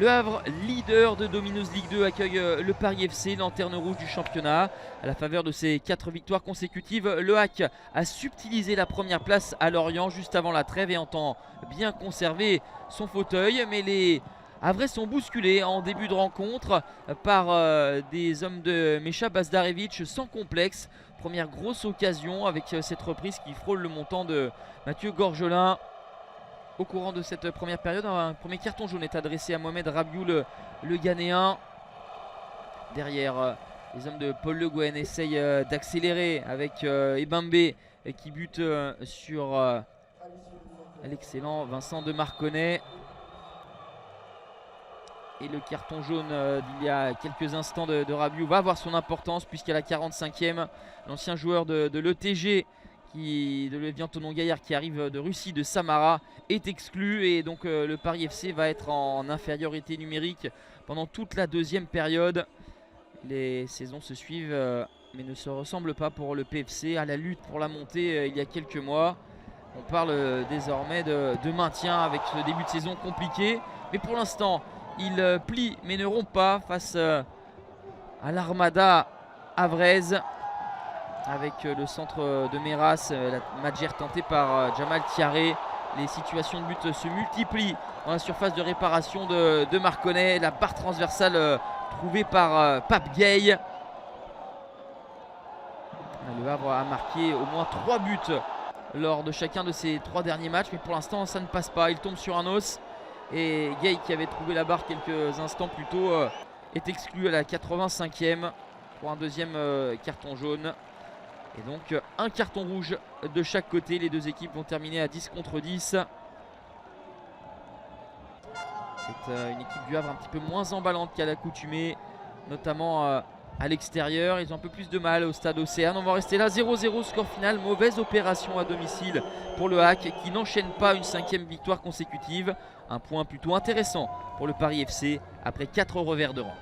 Le Havre, leader de Domino's Ligue 2, accueille le Paris FC, lanterne rouge du championnat. À la faveur de ses 4 victoires consécutives, le HAC a subtilisé la première place à Lorient juste avant la trêve et entend bien conserver son fauteuil. Mais les Havrais sont bousculés en début de rencontre par des hommes de Mecha Bazdarevic sans complexe. Première grosse occasion avec cette reprise qui frôle le montant de Mathieu Gorgelin. Au courant de cette première période, un premier carton jaune est adressé à Mohamed Rabiou, le Ghanéen. Derrière, les hommes de Paul Le Guen essayent d'accélérer avec Ebambe qui bute sur l'excellent Vincent de Marconnet. Et le carton jaune d'il y a quelques instants de Rabiou va avoir son importance puisqu'à la 45e, l'ancien joueur de l'ETG de Lévian Tonon-Gaillard qui arrive de Russie, de Samara, est exclu et donc le Paris FC va être en infériorité numérique pendant toute la deuxième période. Les saisons se suivent mais ne se ressemblent pas pour le PFC à la lutte pour la montée il y a quelques mois. On parle désormais de maintien avec ce début de saison compliqué, mais pour l'instant il plie mais ne rompt pas face à l'Armada havraise. Avec le centre de Meras, la Madjer tentée par Jamal Tiaré. Les situations de but se multiplient dans la surface de réparation de Marconnet. La barre transversale trouvée par Pape Gay. Le Havre a marqué au moins 3 buts lors de chacun de ces 3 derniers matchs. Mais pour l'instant ça ne passe pas, il tombe sur un os. Et Gay, qui avait trouvé la barre quelques instants plus tôt, est exclu à la 85e pour un deuxième carton jaune. Et donc un carton rouge de chaque côté. Les deux équipes vont terminer à 10 contre 10. C'est une équipe du Havre un petit peu moins emballante qu'à l'accoutumée, notamment à l'extérieur. Ils ont un peu plus de mal au stade Océane. On va rester là, 0-0 score final. Mauvaise opération à domicile pour le HAC qui n'enchaîne pas une 5e victoire consécutive. Un point plutôt intéressant pour le Paris FC après 4 revers de rang.